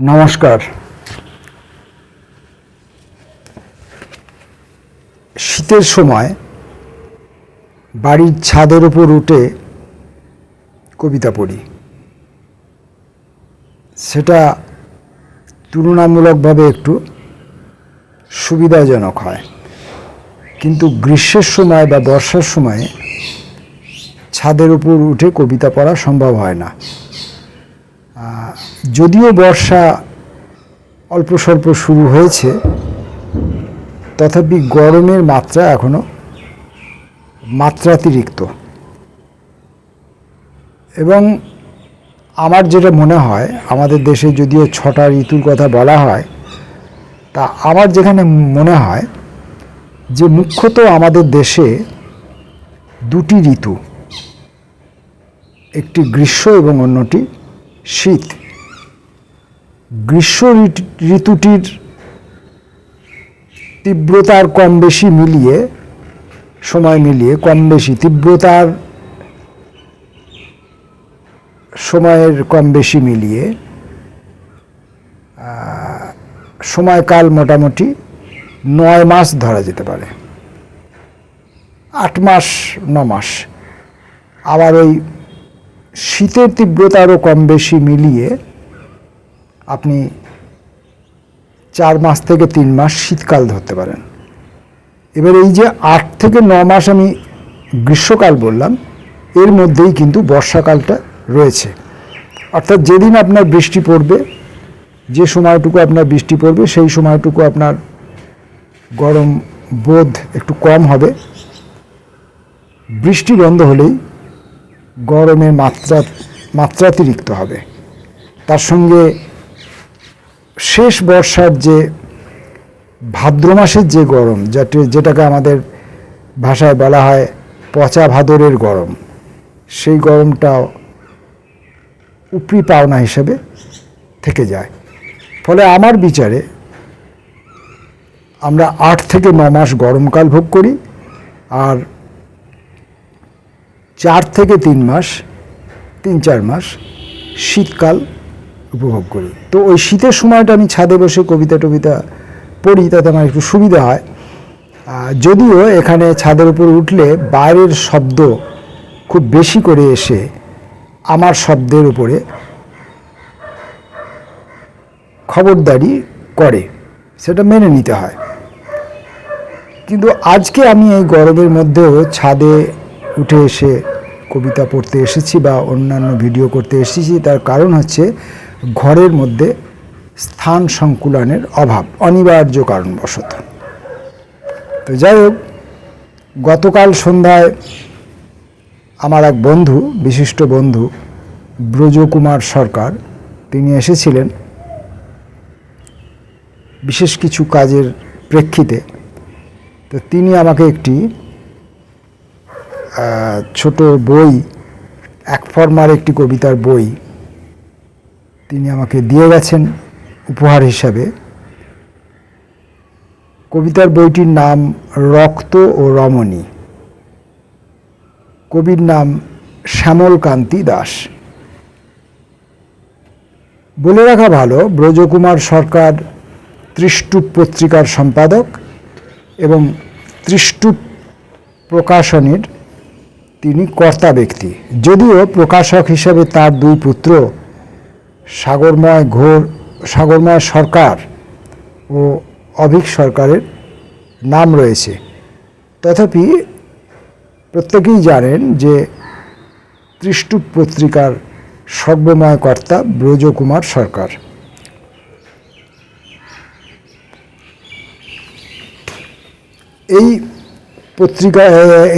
নমস্কার। শীতের সময় বাড়ির ছাদের উপর উঠে কবিতা পড়ি, সেটা তুলনামূলকভাবে একটু সুবিধাজনক হয়, কিন্তু গ্রীষ্মের সময় বা বর্ষার সময়ে ছাদের উপর উঠে কবিতা পড়া সম্ভব হয় না। যদিও বর্ষা অল্প স্বল্প শুরু হয়েছে, তথাপি গরমের মাত্রা এখনো মাত্রাতিরিক্ত। এবং আমার যেটা মনে হয়, আমাদের দেশে যদিও 6টা ঋতুর কথা বলা হয়, তা আমার যেখানে মনে হয় যে মুখ্যত আমাদের দেশে 2টি ঋতু, একটি গ্রীষ্ম এবং অন্যটি শীত। গ্রীষ্ম ঋতুটির তীব্রতার কম বেশি মিলিয়ে, সময় মিলিয়ে কম বেশি তীব্রতার সময়ের কম বেশি মিলিয়ে সময়কাল মোটামুটি 9 মাস ধরা যেতে পারে, 8 মাস 9 মাস। আবার ওই শীতের তীব্রতারও কম বেশি মিলিয়ে আপনি 4 মাস থেকে 3 মাস শীতকাল ধরতে পারেন। এবার এই যে 8 থেকে 9 মাস আমি গ্রীষ্মকাল বললাম, এর মধ্যেই কিন্তু বর্ষাকালটা রয়েছে। অর্থাৎ যেদিন আপনার বৃষ্টি পড়বে, যে সময়টুকু আপনার বৃষ্টি পড়বে, সেই সময়টুকু আপনার গরম বোধ একটু কম হবে। বৃষ্টি বন্ধ হলেই গরমের মাত্রাতিরিক্ত হবে। তার সঙ্গে শেষ বর্ষার যে ভাদ্র মাসের যে গরম, যেটাকে আমাদের ভাষায় বলা হয় পচা ভাদরের গরম, সেই গরমটাও উপরি পাওনা হিসেবে থেকে যায়। ফলে আমার বিচারে আমরা 8 থেকে 9 মাস গরমকাল ভোগ করি, আর 4 থেকে 3 মাস, 3-4 মাস শীতকাল উপভোগ করি। তো ওই শীতের সময়টা আমি ছাদে বসে কবিতা পড়ি, তাতে আমার একটু সুবিধা হয়। যদিও এখানে ছাদের উপর উঠলে বাইরের শব্দ খুব বেশি করে এসে আমার শব্দের উপরে খবরদারি করে, সেটা মেনে নিতে হয়। কিন্তু আজকে আমি এই গরমের মধ্যেও ছাদে উঠে এসে কবিতা পড়তে এসেছি বা অন্যান্য ভিডিও করতে এসেছি। তার কারণ হচ্ছে ঘরের মধ্যে স্থান সংকুলানের অভাব, অনিবার্য কারণবশত। তো যাই হোক, গতকাল সন্ধ্যায় আমার এক বন্ধু, বিশিষ্ট বন্ধু ব্রজকুমার সরকার, তিনি এসেছিলেন বিশেষ কিছু কাজের প্রেক্ষিতে। তো তিনি আমাকে একটি ছোট বই, এক ফর্মার একটি কবিতার বই তিনি আমাকে দিয়ে গেছেন উপহার হিসাবে। কবিতার বইটির নাম রক্ত ও রমণী। কবির নাম শ্যামলকান্তি দাস। বলে রাখা ভালো, ব্রজকুমার সরকার ত্রিষ্টুপ পত্রিকার সম্পাদক এবং ত্রিষ্টুপ প্রকাশনীর তিনি কর্তা ব্যক্তি। যদিও প্রকাশক হিসাবে তার 2 পুত্র সাগরময় সরকার ও অভিক সরকারের নাম রয়েছে, তথাপি প্রত্যেকেই জানেন যে ত্রিষ্টুপ পত্রিকার সর্বময় কর্তা ব্রজকুমার সরকার। এই পত্রিকা,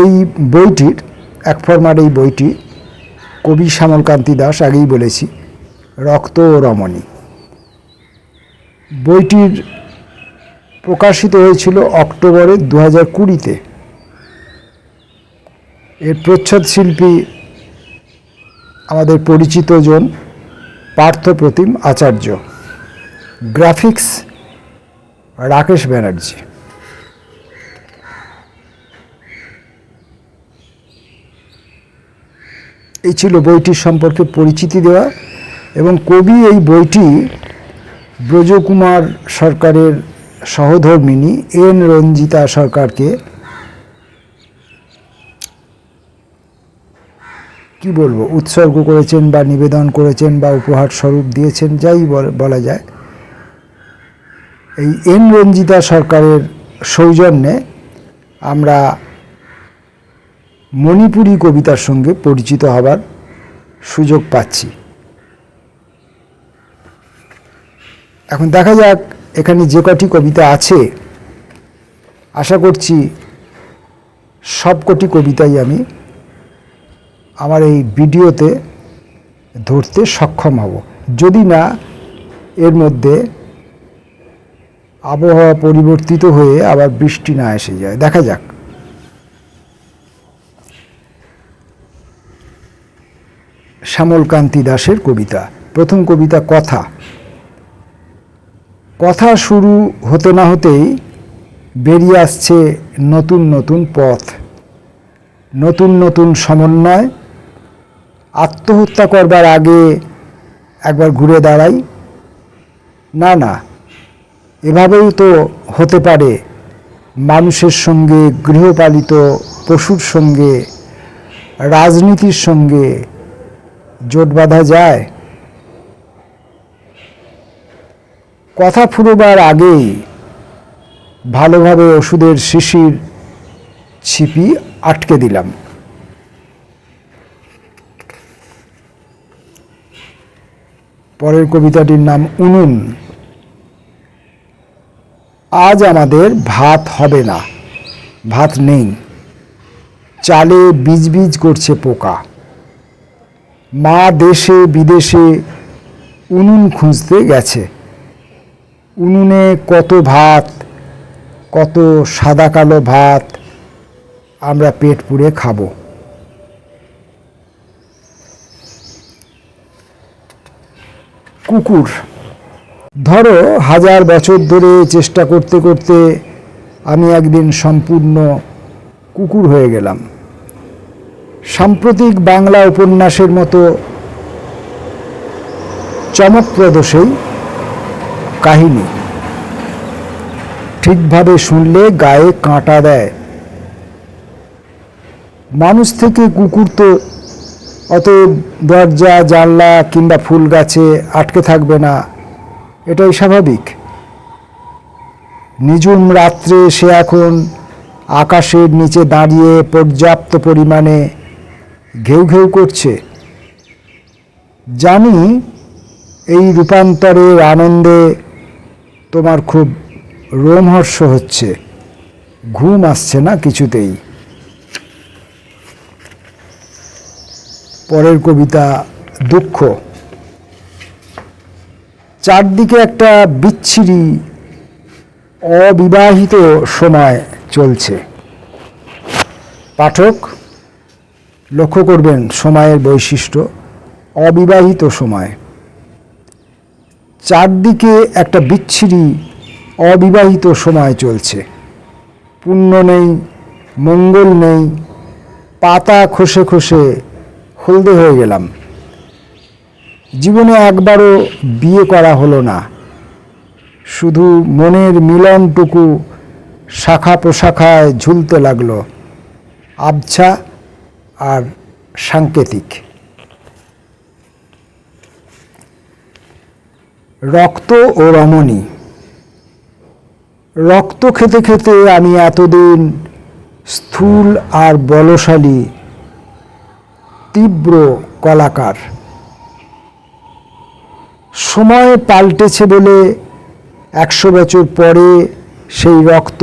এই বইটির এক ফর্মার এই বইটি কবি শ্যামলকান্তি দাস, আগেই বলেছি, রক্ত ও রমণী। বইটির প্রকাশিত হয়েছিল অক্টোবরে 2020-তে। এর প্রচ্ছদ শিল্পী আমাদের পরিচিত জন পার্থপ্রতিম আচার্য, গ্রাফিক্স রাকেশ ব্যানার্জি। এই ছিল বইটির সম্পর্কে পরিচিতি দেওয়া। এবং কবি এই বইটি ব্রজকুমার সরকারের সহধর্মিণী এন রঞ্জিতা সরকারকে কি বলবো উৎসর্গ করেছেন বা নিবেদন করেছেন বা উপহার স্বরূপ দিয়েছেন, যাই বলা যায়। এই এন রঞ্জিতা সরকারের সৌজন্যে আমরা মণিপুরী কবিতার সঙ্গে পরিচিত হবার সুযোগ পাচ্ছি। এখন দেখা যাক এখানে যে কটি কবিতা আছে, আশা করছি সবকটি কবিতাই আমি আমার এই ভিডিওতে ধরতে সক্ষম হব, যদি না এর মধ্যে আবহাওয়া পরিবর্তিত হয়ে আবার বৃষ্টি না এসে যায়। দেখা যাক। শ্যামলকান্তি দাশের কবিতা। প্রথম কবিতা কথা। কথা শুরু হতে না হতেই বেরিয়ে আসছে নতুন নতুন পথ, নতুন নতুন সমন্বয়। আত্মহত্যা করবার আগে একবার ঘুরে দাঁড়াই, না না এভাবেই তো হতে পারে মানুষের সঙ্গে, গৃহপালিত পশুর সঙ্গে, রাজনীতির সঙ্গে জোট বাঁধা যায়। কথা ফুরোবার আগেই ভালোভাবে ওষুধের শিশির ছিপি আটকে দিলাম। পরের কবিতাটির নাম উনুন। আজ আমাদের ভাত হবে না, ভাত নেই, চালে বীজ বীজ করছে পোকা। মা দেশে বিদেশে উনুন খুঁজতে গেছে। উনুনে কত ভাত, কত সাদা কালো ভাত আমরা পেট পুড়ে খাবো। কুকুর। ধরো 1000 বছর ধরে চেষ্টা করতে করতে আমি একদিন সম্পূর্ণ কুকুর হয়ে গেলাম। সাম্প্রতিক বাংলা উপন্যাসের মতো চমকপ্রদ সেই কাহিনী, ঠিকভাবে শুনলে গায়ে কাঁটা দেয়। মানুষ থেকে কুকুর তো অত দরজা জানলা কিংবা ফুল গাছে আটকে থাকবে না, এটাই স্বাভাবিক। নিঝুম রাত্রে সে এখন আকাশের নিচে দাঁড়িয়ে পর্যাপ্ত পরিমাণে ঘেউ ঘেউ করছে। জানি এই রূপান্তরের আনন্দে তোমার খুব রোমহর্ষ হচ্ছে, ঘুম আসছে না কিছুতেই। পরের কবিতা দুঃখ। চারদিকে একটা বিচ্ছিরি অবিবাহিত সময় চলছে। পাঠক লক্ষ্য করবেন সময়ের বৈশিষ্ট্য, অবিবাহিত সময়। চারদিকে একটা বিচ্ছিরি অবিবাহিত সময় চলছে। পুণ্য নেই, মঙ্গল নেই, পাতা খসে খসে হলদে হয়ে গেলাম। জীবনে একবারও বিয়ে করা হলো না, শুধু মনের মিলনটুকু শাখা প্রশাখায় ঝুলতে লাগলো, আবছা আর সাংকেতিক। রক্ত ও রমণী। রক্ত খেতে খেতে আমি এতদিন স্থূল আর বলশালী, তীব্র কলাকার। সময় পাল্টেছে বলে 100 বছর পরে সেই রক্ত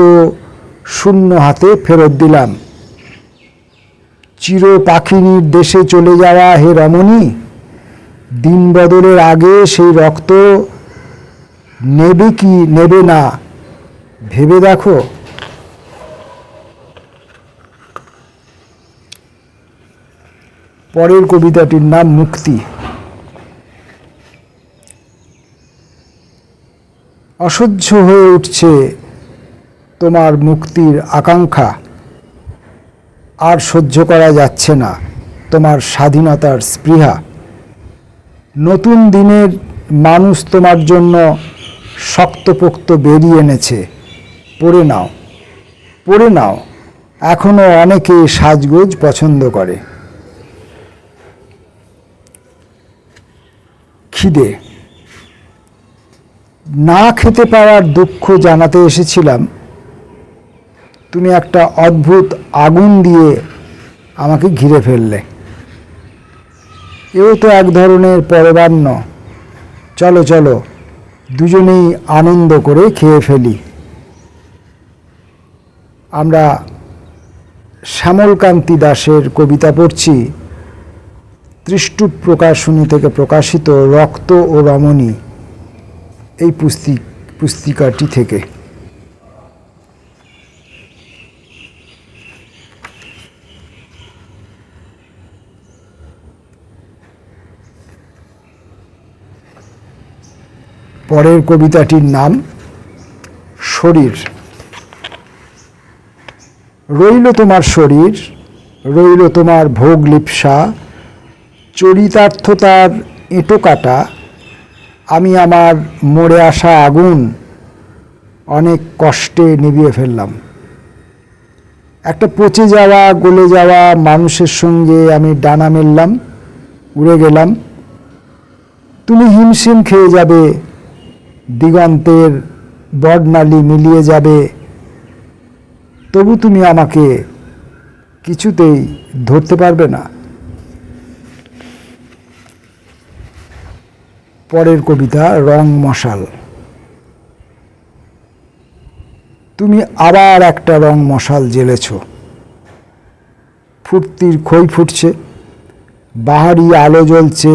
শূন্য হাতে ফেরত দিলাম। চির পাখিনীর দেশে চলে যাওয়া হে রমণী, দিন বদলের আগে সেই রক্ত নেবে কি নেবে না ভেবে দেখো। পরের কবিতাটির নাম মুক্তি। অসহ্য হয়ে উঠছে তোমার মুক্তির আকাঙ্ক্ষা, আর সহ্য করা যাচ্ছে না তোমার স্বাধীনতার স্পৃহা। নতুন দিনের মানুষ তোমার জন্য শক্তপোক্ত বেরিয়ে এনেছে, পরে নাও, পরে নাও। এখনো অনেকে সাজগোজ পছন্দ করে। খিদে, না খেতে পাওয়ার দুঃখ জানাতে এসেছিলাম। তুমি একটা অদ্ভুত আগুন দিয়ে আমাকে ঘিরে ফেললে। এও তো এক ধরনের পরবান্ন। চলো চলো, দুজনেই আনন্দ করে খেয়ে ফেলি। আমরা শ্যামলকান্তি দাশের কবিতা পড়ছি, ত্রিষ্টুপ প্রকাশনী থেকে প্রকাশিত রক্ত ও রমণী এই পুস্তিকাটি থেকে। পরের কবিতাটির নাম শরীর। রইল তোমার শরীর, রইল তোমার ভোগ লিপ্সা, চরিতার্থতার এঁটো কাটা। আমি আমার মরে আসা আগুন অনেক কষ্টে নিভিয়ে ফেললাম। একটা পচে যাওয়া গলে যাওয়া মানুষের সঙ্গে আমি ডানা মেললাম, উড়ে গেলাম। তুমি হিমশিম খেয়ে যাবে, দিগন্তের বর্ণালী মিলিয়ে যাবে, তবু তুমি আমাকে কিছুতেই ধরতে পারবে না। পরের কবিতা রং মশাল। তুমি আবার একটা রং মশাল জ্বেলেছ। ফুর্তির খই ফুটছে, বাহারি আলো জ্বলছে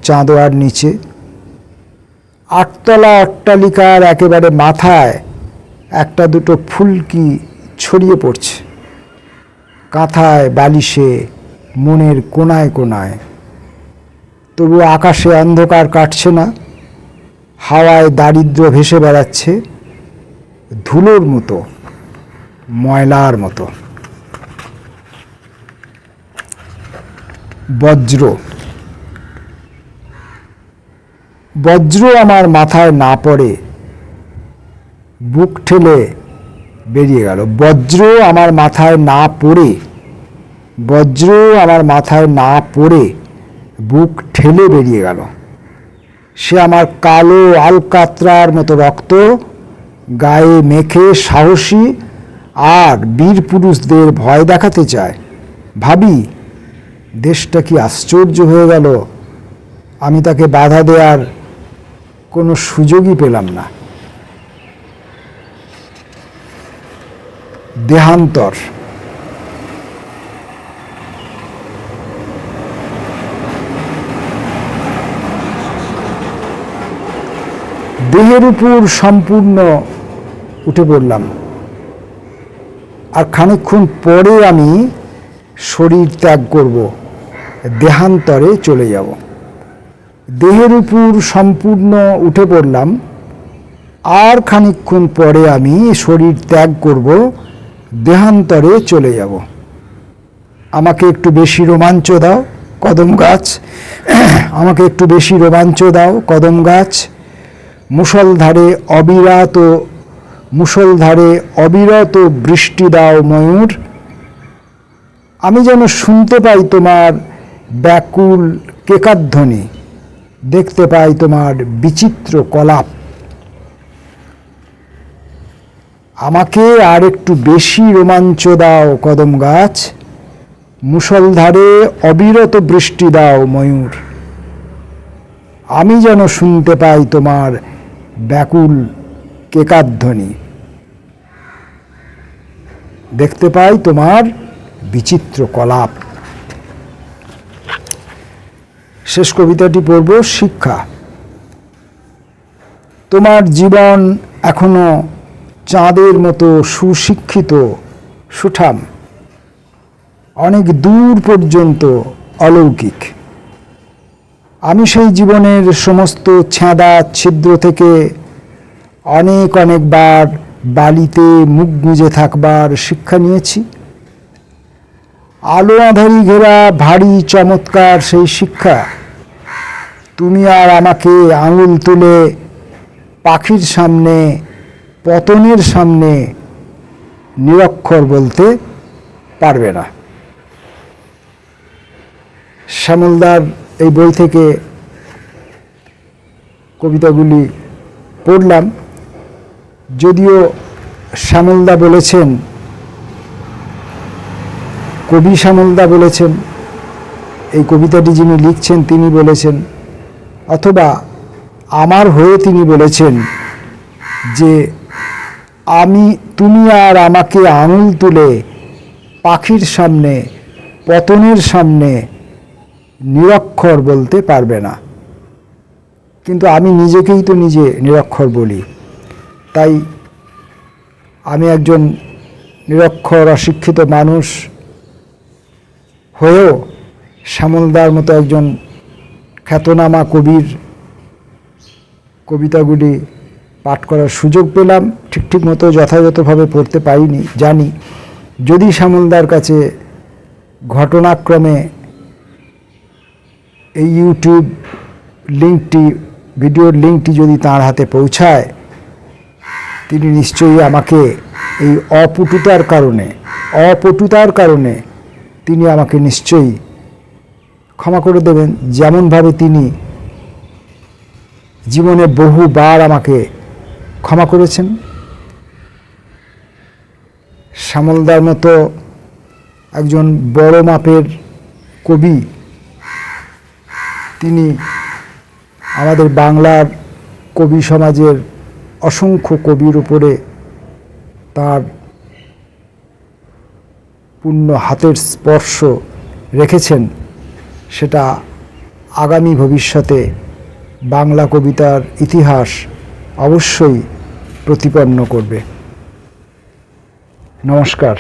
চাঁদোয়ার নিচে। আটতলা অট্টালিকার একেবারে মাথায় একটা দুটো ফুলকি ছড়িয়ে পড়ছে, কাঁথায় বালিশে মনের কোনায় কোনায়। তবু আকাশে অন্ধকার কাটছে না, হাওয়ায় দারিদ্র্য ভেসে বেড়াচ্ছে, ধুলোর মতো, ময়লার মতো। বজ্র। বজ্র আমার মাথায় না পড়ে বুক ঠেলে বেরিয়ে গেল। বজ্র আমার মাথায় না পড়ে, বজ্র আমার মাথায় না পড়ে বুক ঠেলে বেরিয়ে গেল। সে আমার কালো আলকাতরার মতো রক্ত গায়ে মেখে সাহসী আর বীর পুরুষদের ভয় দেখাতে চায়। ভাবি, দেশটা কি আশ্চর্য হয়ে গেল। আমি তাকে বাধা দেওয়ার কোনো সুযোগই পেলাম না। দেহান্তর। দেহের উপর সম্পূর্ণ উঠে পড়লাম, আর খানিকক্ষণ পরে আমি শরীর ত্যাগ করব, দেহান্তরে চলে যাব। দেহের উপর সম্পূর্ণ উঠে পড়লাম, আর খানিকক্ষণ পরে আমি শরীর ত্যাগ করব, দেহান্তরে চলে যাব। আমাকে একটু বেশি রোমাঞ্চ দাও কদম গাছ, আমাকে একটু বেশি রোমাঞ্চ দাও কদম গাছ। মুষলধারে অবিরত বৃষ্টি দাও ময়ূর। আমি যেন শুনতে পাই তোমার ব্যাকুল কেকাধ্বনি, দেখতে পাই তোমার বিচিত্র কলাপ। আমাকে আর একটু বেশি রোমাঞ্চ দাও কদম গাছ, মুষলধারে অবিরত বৃষ্টি দাও ময়ূর। আমি যেন শুনতে পাই তোমার ব্যাকুল কেকাধ্বনি, দেখতে পাই তোমার বিচিত্র কলাপ। শেষ কবিতাটি পড়ব, শিক্ষা। তোমার জীবন এখনো চাঁদের মতো সুশিক্ষিত, সুঠাম, অনেক দূর পর্যন্ত অলৌকিক। আমি সেই জীবনের সমস্ত ছেঁদা ছিদ্র থেকে অনেকবার বালিতে মুখ গুঁজে থাকবার শিক্ষা নিয়েছি। আলো আঁধারি ঘেরা ভারী চমৎকার সেই শিক্ষা তুমি আর আমাকে আঙুল তুলে পাখির সামনে, পতনের সামনে নিরক্ষর বলতে পারবে না। শ্যামলদার এই বই থেকে কবিতাগুলি পড়লাম। যদিও শ্যামলদা বলেছেন, কবি শ্যামলদা বলেছেন, এই কবিতাটি যিনি লিখছেন তিনি বলেছেন, অথবা আমার হয়ে তিনি বলেছেন যে তুমি আর আমাকে আঙুল তুলে পাখির সামনে, পতনের সামনে নিরক্ষর বলতে পারবে না। কিন্তু আমি নিজেকেই তো নিজে নিরক্ষর বলি। তাই আমি একজন নিরক্ষর অশিক্ষিত মানুষ হয়েও শ্যামলদার মতো একজন খ্যাতনামা কবির কবিতাগুলি পাঠ করার সুযোগ পেলাম। ঠিক মতো যথাযথভাবে পড়তে পারিনি, জানি। যদি শ্যামলদার কাছে ঘটনাক্রমে এই ইউটিউব লিঙ্কটি, ভিডিওর লিঙ্কটি যদি তাঁর হাতে পৌঁছায়, তিনি নিশ্চয়ই আমাকে এই অপটুতার কারণে তিনি আমাকে নিশ্চয়ই ক্ষমা করে দেবেন, যেমনভাবে তিনি জীবনে বহুবার আমাকে ক্ষমা করেছেন। শ্যামলদার মতো একজন বড় মাপের কবি, তিনি আমাদের বাংলার কবি সমাজের অসংখ্য কবির উপরে তার পূর্ণ হাতের স্পর্শ রেখেছেন। সেটা আগামী ভবিষ্যতে বাংলা কবিতার ইতিহাস অবশ্যই প্রতিপন্ন করবে। নমস্কার।